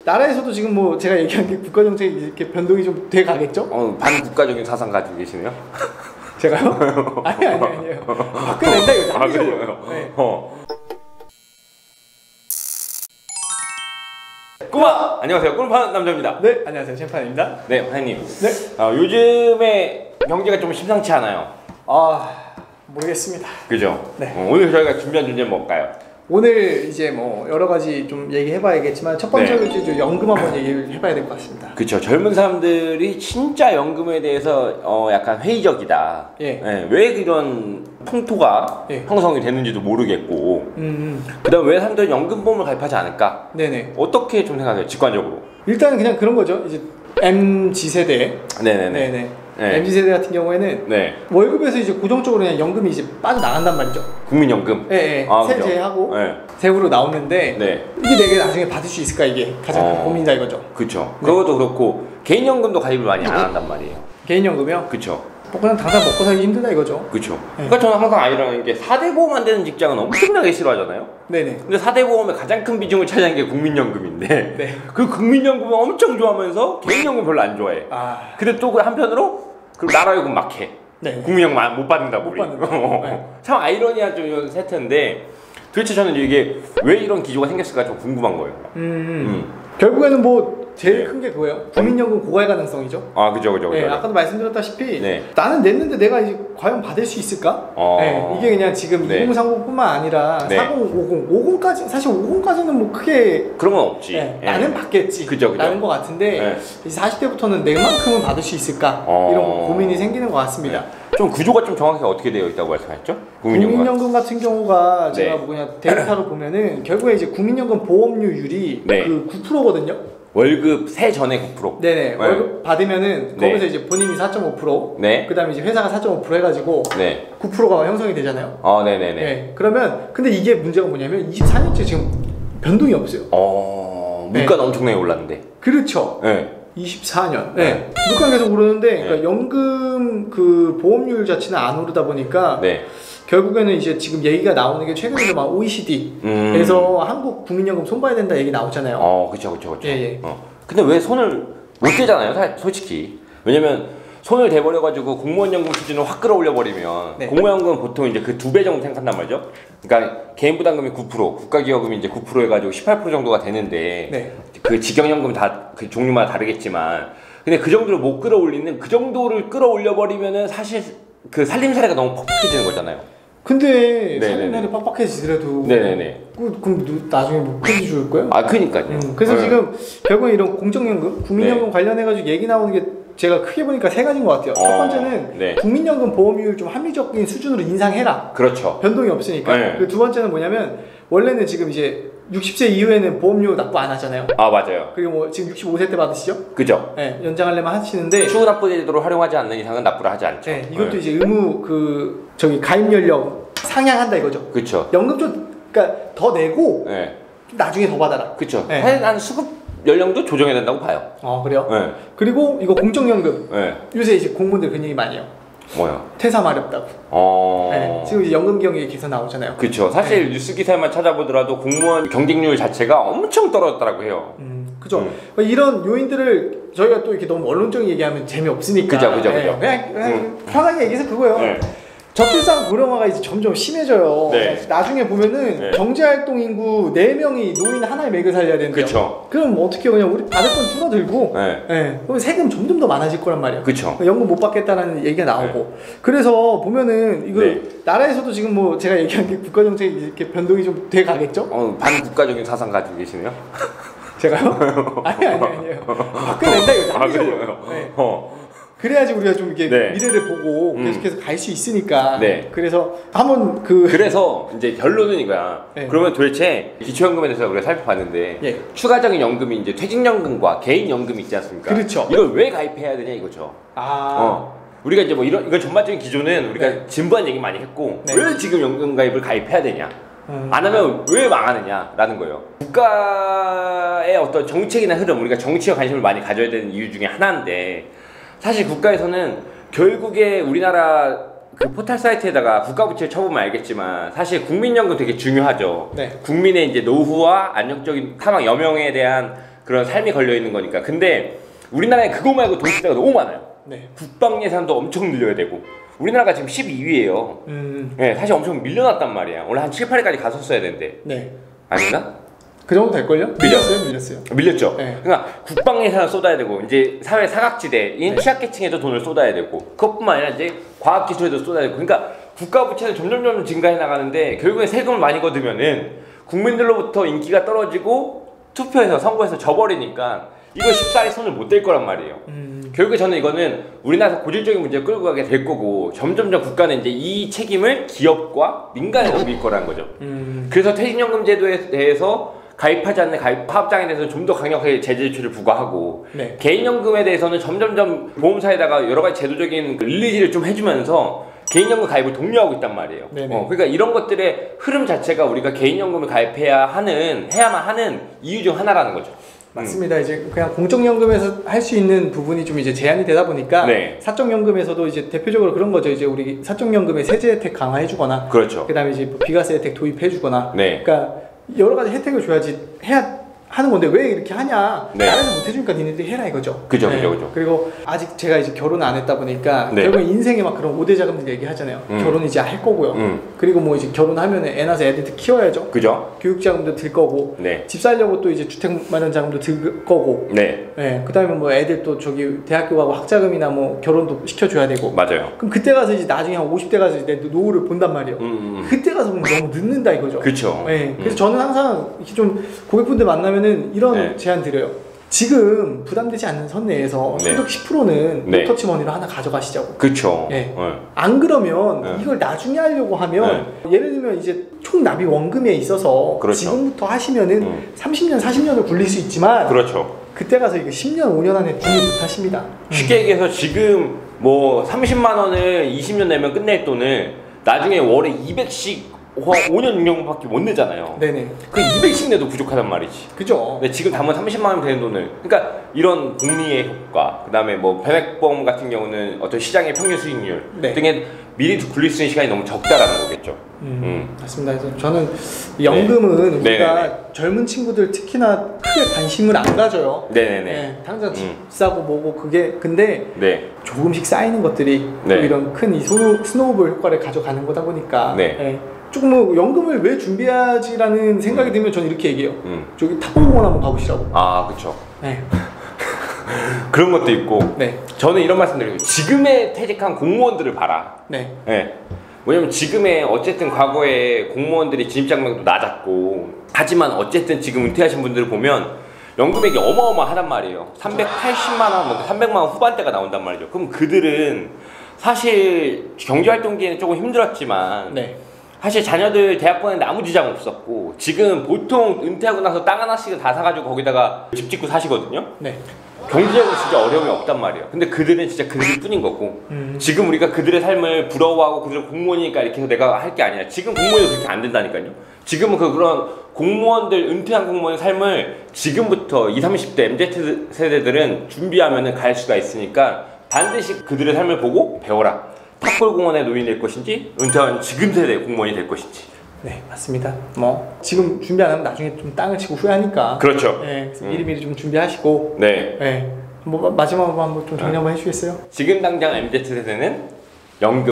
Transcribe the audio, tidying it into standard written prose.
나라에서도 지금 뭐 제가 얘기한 게 국가 정책이 이렇게 변동이 좀 돼 가겠죠? 반국가적인 사상 가지고 계시네요? 제가요? 아니에요. 바꿔낸다 이거 장기적으로. 네. 꼬마! 안녕하세요. 꿀파는 남자입니다. 네, 안녕하세요. 챔판입니다. 네, 화장님. 네. 요즘에 경제가 좀 심상치 않아요. 모르겠습니다. 그죠? 네. 오늘 저희가 준비한 주제는 뭘까요? 오늘 이제 뭐 여러 가지 좀 얘기해봐야겠지만 첫 번째로 네. 이제 연금 한번 얘기를 해봐야 될 것 같습니다. 그쵸. 젊은 사람들이 진짜 연금에 대해서 약간 회의적이다. 예. 왜 이런 풍토가 예. 형성이 되는지도 모르겠고. 그 다음 왜 사람들이 연금보험을 가입하지 않을까? 네네. 어떻게 좀 생각해요? 직관적으로. 일단은 그냥 그런 거죠. 이제 MZ세대. 네네네. 네. MZ세대 같은 경우에는 네. 월급에서 이제 고정적으로 그냥 연금이 이제 빠져나간단 말이죠. 국민연금. 예. 세 제하고 네. 세후로 나오는데 네. 이게 내가 나중에 받을 수 있을까 이게 가장 큰 고민이다 이거죠. 그쵸. 네. 그것도 그렇고 개인연금도 가입을 많이 안 한단 말이에요. 개인연금이요? 그쵸. 뭐 그냥 당장 먹고 살기 힘들다 이거죠. 그쵸. 네. 그러니까 저는 항상 아이라는 게 4대 보험 안 되는 직장은 엄청나게 싫어하잖아요. 네네. 근데 4대 보험의 가장 큰 비중을 차지하는 게 국민연금인데 네. 그 국민연금을 엄청 좋아하면서 개인연금 별로 안 좋아해. 근데 또 그 한편으로 그 나라연금 막 해. 네. 국민연금 못 받는다고. 못 받는다. 네. 참 아이러니한 좀 이런 세트인데 도대체 저는 이게 왜 이런 기조가 생겼을까 좀 궁금한 거예요. 결국에는 뭐 제일 네. 큰 게 그거예요. 국민연금 고갈 가능성이죠. 그죠. 네, 아까도 말씀드렸다시피 네. 나는 냈는데 내가 이제 과연 받을 수 있을까? 네, 이게 그냥 지금 네. 2030뿐만 아니라 네. 40, 50까지 사실 50까지는 뭐 크게 그런 건 없지. 네, 나는 받겠지 그죠. 라는 것 같은데 네. 이제 40대부터는 내만큼은 받을 수 있을까? 이런 고민이 생기는 것 같습니다. 좀 구조가 좀 정확하게 어떻게 되어 있다고 말씀하셨죠? 국민연금 같은 경우가 네. 제가 뭐 그냥 데이터로 보면은 결국에 이제 국민연금 보험료율이 네. 그 9%거든요. 월급 세 전에 9%. 네네. 월급 받으면은 네. 거기서 이제 본인이 4.5%, 네. 그다음에 이제 회사가 4.5% 해가지고 네. 9%가 형성이 되잖아요. 네네네. 네. 그러면 근데 이게 문제가 뭐냐면 24년째 지금 변동이 없어요. 물가는 엄청나게 올랐는데. 그렇죠. 네. 24년. 네. 물가는 계속 오르는데 그러니까 연금 그 보험료율 자체는 안 오르다 보니까 네. 결국에는 이제 지금 얘기가 나오는 게 최근에 막 OECD에서 한국 국민연금 손봐야 된다 얘기 나오잖아요. 그쵸. 예. 근데 왜 손을 못 대잖아요, 솔직히. 왜냐면 손을 대버려가지고 공무원 연금 수준을 확 끌어올려버리면 네. 공무원 연금은 보통 이제 그 2배 정도 생각한단 말이죠. 그러니까 개인 부담금이 9%, 국가기여금이 이제 9% 해가지고 18% 정도가 되는데 네. 그 직영연금 다 그 종류마다 다르겠지만 근데 그 정도를 못 끌어올리는 그 정도를 끌어올려버리면은 사실 그 살림살이가 너무 퍽퍽해지는 거잖아요. 근데 네네네. 살림살이 빡빡해지더라도 네네네. 그럼 나중에 뭐 크게 줄 거예요? 그니까요. 그래서 네. 지금 결국에 이런 공적연금, 국민연금 네. 관련해가지고 얘기 나오는 게 제가 크게 보니까 세 가지인 것 같아요. 첫 번째는 네. 국민연금 보험료율 좀 합리적인 수준으로 인상해라. 그렇죠. 변동이 없으니까. 네. 그 두 번째는 뭐냐면 원래는 지금 이제 60세 이후에는 보험료 납부 안 하잖아요. 맞아요. 그리고 뭐 지금 65세 때 받으시죠? 그죠. 네, 연장하려면 하시는데 추후 납부 제도를 활용하지 않는 이상은 납부를 하지 않죠. 네, 이것도 이제 의무 가입 연령 상향한다 이거죠. 그쵸. 연금 좀 그러니까 더 내고 네. 나중에 더 받아라. 그쵸. 네. 한 수급 연령도 조정해야 된다고 봐요. 그래요? 네. 그리고 이거 공적연금. 네. 요새 이제 공무원들 그런 얘기 많이 해요. 뭐요? 퇴사 마렵다고. 네. 지금 이제 연금 경력이 계속 나오잖아요. 그쵸. 사실 뉴스 기사에만 찾아보더라도 공무원 경쟁률 자체가 엄청 떨어졌다고 해요. 그죠. 이런 요인들을 저희가 또 이렇게 너무 언론적인 얘기하면 재미없으니까. 그죠. 그냥 편하게 얘기해서 그거예요. 네. 저출산 고령화가 이제 점점 심해져요. 네. 나중에 보면은 네. 경제활동 인구 4명이 노인 하나의 맥을 살려야 된대요. 그쵸. 그럼 뭐 어떻게 그냥 우리 받을 건 줄어들고, 네. 그럼 세금 점점 더 많아질 거란 말이에요. 그쵸. 연금 못 받겠다라는 얘기가 나오고. 그래서 보면은 이거 네. 나라에서도 지금 뭐 제가 얘기한 게 국가 정책이 이렇게 변동이 좀 돼 가겠죠? 반국가적인 사상 가지고 계시네요? 제가요? 아니에요. 바꿔낸다 이거 장기적으로. 그래요? 네. 그래야지 우리가 좀 이렇게 네. 미래를 보고 계속해서 갈 수 있으니까. 네. 그래서 한번 그래서 이제 결론은 이거야. 네. 그러면 도대체 기초연금에 대해서 우리가 살펴봤는데 예. 추가적인 연금이 이제 퇴직연금과 개인연금이 있지 않습니까? 그렇죠. 이걸 왜 가입해야 되냐 이거죠. 우리가 이제 뭐 이건 전반적인 기조는 우리가 네. 진부한 얘기 많이 했고 네. 왜 지금 연금 가입을 가입해야 되냐? 안 하면 왜 망하느냐라는 거예요. 국가의 어떤 정책이나 흐름, 우리가 정치에 관심을 많이 가져야 되는 이유 중에 하나인데 사실 국가에서는 결국에 우리나라 그 포털 사이트에다가 국가부채를 쳐보면 알겠지만 사실 국민연금 되게 중요하죠. 네. 국민의 이제 노후와 안정적인 사망 여명에 대한 그런 삶이 걸려 있는 거니까. 근데 우리나라에 그거 말고 도시대가 너무 많아요. 네. 국방 예산도 엄청 늘려야 되고. 우리나라가 지금 12위예요. 네, 사실 엄청 밀려났단 말이야. 원래 한 7, 8위까지 갔었어야 되는데. 네. 아닌가? 그 정도 될걸요? 밀렸어요. 밀렸죠. 네. 그러니까 국방 예산을 쏟아야 되고 이제 사회 사각지대인 네. 취약계층에도 돈을 쏟아야 되고 그것뿐만 아니라 이제 과학기술에도 쏟아야 되고 그러니까 국가 부채는 점점 증가해 나가는데 결국엔 세금을 많이 거두면은 국민들로부터 인기가 떨어지고 투표에서 선거에서 져버리니까 이거 쉽사리 손을 못 댈 거란 말이에요. 결국에 저는 이거는 우리나라에서 고질적인 문제를 끌고 가게 될 거고 점점점 국가는 이제 이 책임을 기업과 민간에 넘길 거라는 거죠. 그래서 퇴직연금 제도에 대해서 가입하지 않는 파업장에 대해서는 좀 더 강력하게 제재 조치를 부과하고 네. 개인연금에 대해서는 점점점 보험사에다가 여러 가지 제도적인 릴리즈를 좀 해주면서 개인연금 가입을 독려하고 있단 말이에요. 그러니까 이런 것들의 흐름 자체가 우리가 개인연금을 해야만 하는 이유 중 하나라는 거죠. 맞습니다. 이제 그냥 공적연금에서 할 수 있는 부분이 좀 이제 제한이 되다 보니까 네. 사적연금에서도 이제 대표적으로 그런 거죠. 이제 우리 사적연금의 세제 혜택 강화해주거나, 그렇죠. 그다음에 이제 뭐 비과세 혜택 도입해주거나, 네. 그러니까 여러 가지 혜택을 줘야지 해야 하는 건데 왜 이렇게 하냐? 네. 나라에서 못 해주니까 니네들이 해라 이거죠. 그죠. 그리고 아직 제가 이제 결혼을 안 했다 보니까 네. 결국 인생에 막 그런 5대 자금들 얘기하잖아요. 결혼 이제 할 거고요. 그리고 뭐 이제 결혼하면 애 낳아서 애들 키워야죠. 그죠. 교육 자금도 들 거고, 네. 집 살려고 또 이제 주택 마련 자금도 들 거고, 네. 그다음에 뭐 애들 또 저기 대학교 가고 학자금이나 뭐 결혼도 시켜줘야 되고. 맞아요. 그럼 그때 가서 이제 나중에 한 50대 가서 내 노후를 본단 말이에요. 그때 가서 보면 너무 늦는다 이거죠. 그렇죠. 그래서 저는 항상 이렇게 좀 고객분들 만나면은 이런 제안 드려요. 지금 부담되지 않는 선 내에서 네. 소득 10%는 네. 터치머니로 하나 가져가시자고. 그렇죠. 안 그러면 이걸 나중에 하려고 하면 예를 들면 이제 총 납입 원금에 있어서 그렇죠. 지금부터 하시면은 30년, 40년을 굴릴 수 있지만 그렇죠. 그때 가서 이거 10년, 5년 안에 분이 못 하십니다. 쉽게 얘기해서 지금 뭐 30만 원을 20년 내면 끝낼 돈을 나중에 월에 200씩 5년 6년밖에 못 내잖아요. 네네. 그 200씩 내도 부족하단 말이지. 그죠? 근데 지금 담은 30만 원 되는 돈을, 그러니까 이런 복리의 효과, 그다음에 뭐 변액보험 같은 경우는 어떤 시장의 평균 수익률 네. 등에 미리 굴릴 수 있는 시간이 너무 적다라는 거겠죠. 맞습니다. 그래서 저는 연금은 네. 우리가 네네네. 젊은 친구들 특히나 크게 관심을 안 가져요. 네네네. 당장 집 싸고 뭐고 그게 근데 네. 조금씩 쌓이는 것들이 또 네. 이런 큰 이 스노우볼 효과를 가져가는 거다 보니까 네. 조금 뭐 연금을 왜 준비하지라는 생각이 들면 저는 이렇게 얘기해요. 저기 탑골공원 한번 가보시라고. 아, 그렇죠. 네. 그런 것도 있고. 네. 저는 이런 말씀드리고 지금의 퇴직한 공무원들을 봐라. 네. 네. 왜냐면 지금의 어쨌든 과거에 공무원들이 진입장벽도 낮았고 하지만 어쨌든 지금 은퇴하신 분들을 보면 연금액이 어마어마하단 말이에요. 380만 원, 뭐 300만 원 후반대가 나온단 말이죠. 그럼 그들은 사실 경제활동기에는 조금 힘들었지만 네. 사실 자녀들 대학 보내는데 아무 지장 없었고 지금 보통 은퇴하고 나서 땅 하나씩을 다 사가지고 거기다가 집 짓고 사시거든요. 네. 경제적으로 진짜 어려움이 없단 말이에요. 근데 그들은 진짜 그들일 뿐인 거고 지금 우리가 그들의 삶을 부러워하고 그들은 공무원이니까 이렇게 해서 내가 할 게 아니라 지금 공무원이 그렇게 안 된다니까요. 지금은 그런 공무원들, 은퇴한 공무원의 삶을 지금부터 20, 30대 MZ 세대들은 준비하면 갈 수가 있으니까 반드시 그들의 삶을 보고 배워라. 탑골공원의 노인이 될 것인지 은퇴한 지금 세대 공무원이 될 것인지. 네, 맞습니다. 뭐 지금 준비 안 하면 나중에 좀 땅을 치고 후회하니까. 그렇죠. 네, 그래서 미리미리 좀 준비하시고. 네. 네. 뭐 마지막으로 한번 좀 정리 한번 해주시겠어요? 지금 당장 MZ 세대는 연금